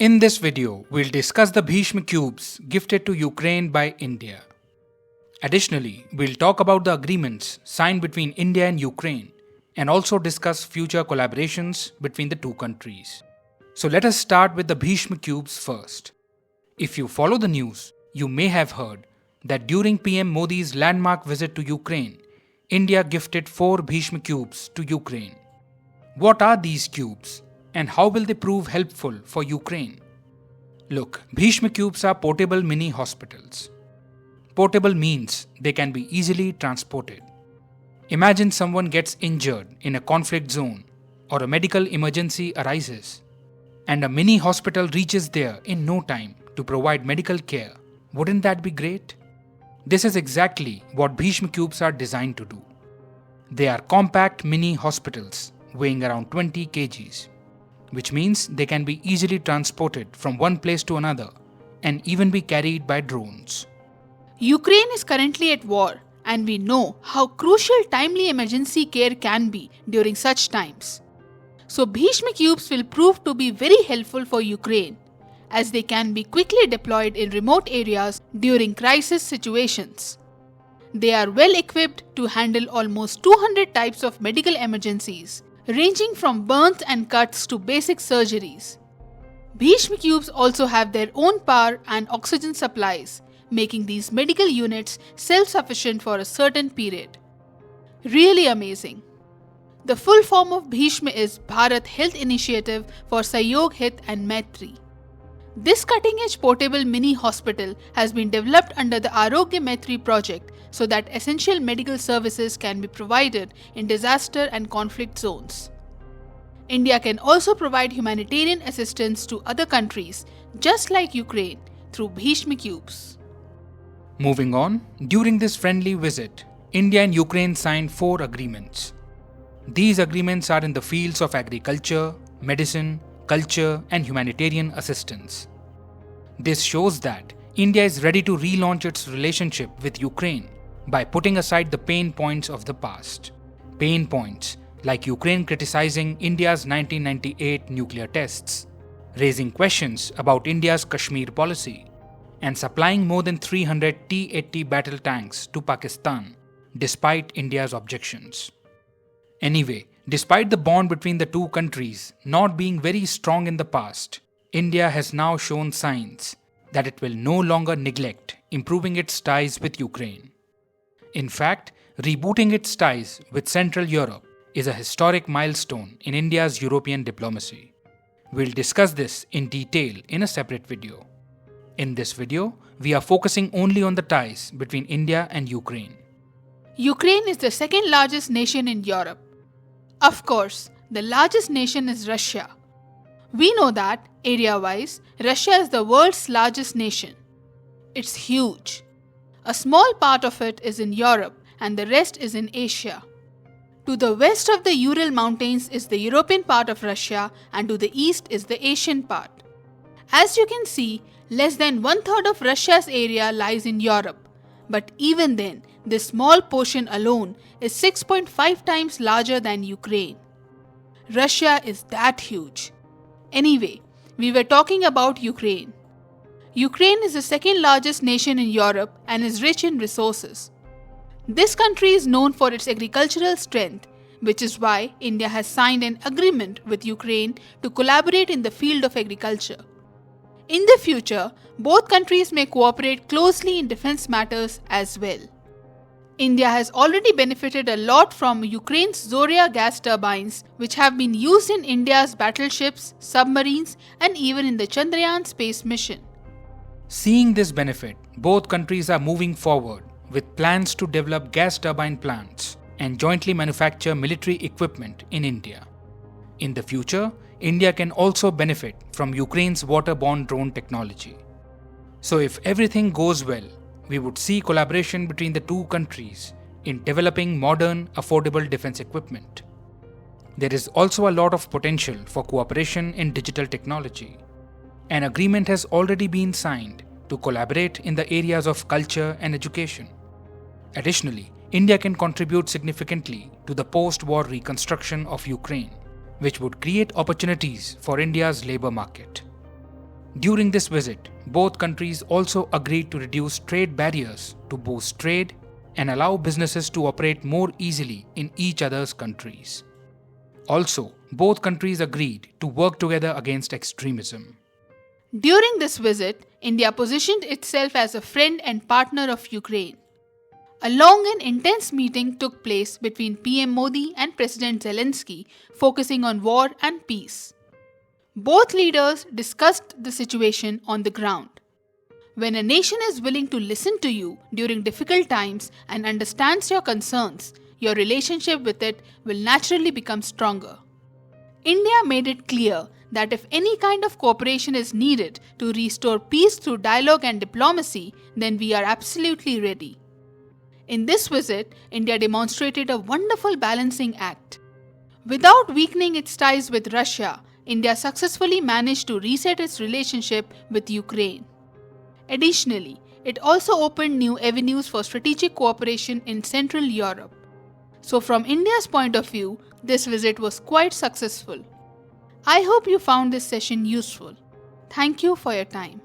In this video, we'll discuss the Bhishma cubes gifted to Ukraine by India. Additionally, we'll talk about the agreements signed between India and Ukraine and also discuss future collaborations between the two countries. So let us start with the Bhishma cubes first. If you follow the news, you may have heard that during PM Modi's landmark visit to Ukraine, India gifted 4 Bhishma cubes to Ukraine. What are these cubes and how will they prove helpful for Ukraine? Look, Bhishma cubes are portable mini hospitals. Portable means they can be easily transported. Imagine someone gets injured in a conflict zone or a medical emergency arises, and a mini hospital reaches there in no time to provide medical care. Wouldn't that be great? This is exactly what Bhishma cubes are designed to do. They are compact mini hospitals weighing around 20 kgs, which means they can be easily transported from one place to another and even be carried by drones. Ukraine is currently at war, and we know how crucial timely emergency care can be during such times. So Bhishma cubes will prove to be very helpful for Ukraine, as they can be quickly deployed in remote areas during crisis situations. They are well equipped to handle almost 200 types of medical emergencies, ranging from burns and cuts to basic surgeries. Bhishma cubes also have their own power and oxygen supplies, making these medical units self-sufficient for a certain period. Really amazing. The full form of Bhishma is Bharat Health Initiative for Sahyog Hit and Maitri. This cutting-edge portable mini hospital has been developed under the Arogya Maitri project so that essential medical services can be provided in disaster and conflict zones. India can also provide humanitarian assistance to other countries, just like Ukraine, through Bhishma cubes. Moving on, during this friendly visit, India and Ukraine signed 4 agreements. These agreements are in the fields of agriculture, medicine, culture, and humanitarian assistance. This shows that India is ready to relaunch its relationship with Ukraine by putting aside the pain points of the past. Pain points like Ukraine criticizing India's 1998 nuclear tests, raising questions about India's Kashmir policy, and supplying more than 300 T-80 battle tanks to Pakistan, despite India's objections. Anyway, despite the bond between the two countries not being very strong in the past, India has now shown signs that it will no longer neglect improving its ties with Ukraine. In fact, rebooting its ties with Central Europe is a historic milestone in India's European diplomacy. We'll discuss this in detail in a separate video. In this video, we are focusing only on the ties between India and Ukraine. Ukraine is the second largest nation in Europe. Of course, the largest nation is Russia. We know that, area-wise, Russia is the world's largest nation. It's huge. A small part of it is in Europe and the rest is in Asia. To the west of the Ural Mountains is the European part of Russia and to the east is the Asian part. As you can see, less than 1/3 of Russia's area lies in Europe, but even then, this small portion alone is 6.5 times larger than Ukraine. Russia is that huge. Anyway, we were talking about Ukraine. Ukraine is the second largest nation in Europe and is rich in resources. This country is known for its agricultural strength, which is why India has signed an agreement with Ukraine to collaborate in the field of agriculture. In the future, both countries may cooperate closely in defense matters as well. India has already benefited a lot from Ukraine's Zorya gas turbines, which have been used in India's battleships, submarines, and even in the Chandrayaan space mission. Seeing this benefit, both countries are moving forward with plans to develop gas turbine plants and jointly manufacture military equipment in India. In the future, India can also benefit from Ukraine's waterborne drone technology. So if everything goes well, we would see collaboration between the two countries in developing modern, affordable defense equipment. There is also a lot of potential for cooperation in digital technology. An agreement has already been signed to collaborate in the areas of culture and education. Additionally, India can contribute significantly to the post-war reconstruction of Ukraine, which would create opportunities for India's labor market. During this visit, both countries also agreed to reduce trade barriers to boost trade and allow businesses to operate more easily in each other's countries. Also, both countries agreed to work together against extremism. During this visit, India positioned itself as a friend and partner of Ukraine. A long and intense meeting took place between PM Modi and President Zelensky, focusing on war and peace. Both leaders discussed the situation on the ground. When a nation is willing to listen to you during difficult times and understands your concerns, your relationship with it will naturally become stronger. India made it clear that if any kind of cooperation is needed to restore peace through dialogue and diplomacy, then we are absolutely ready. In this visit, India demonstrated a wonderful balancing act. Without weakening its ties with Russia, India successfully managed to reset its relationship with Ukraine. Additionally, it also opened new avenues for strategic cooperation in Central Europe. So from India's point of view, this visit was quite successful. I hope you found this session useful. Thank you for your time.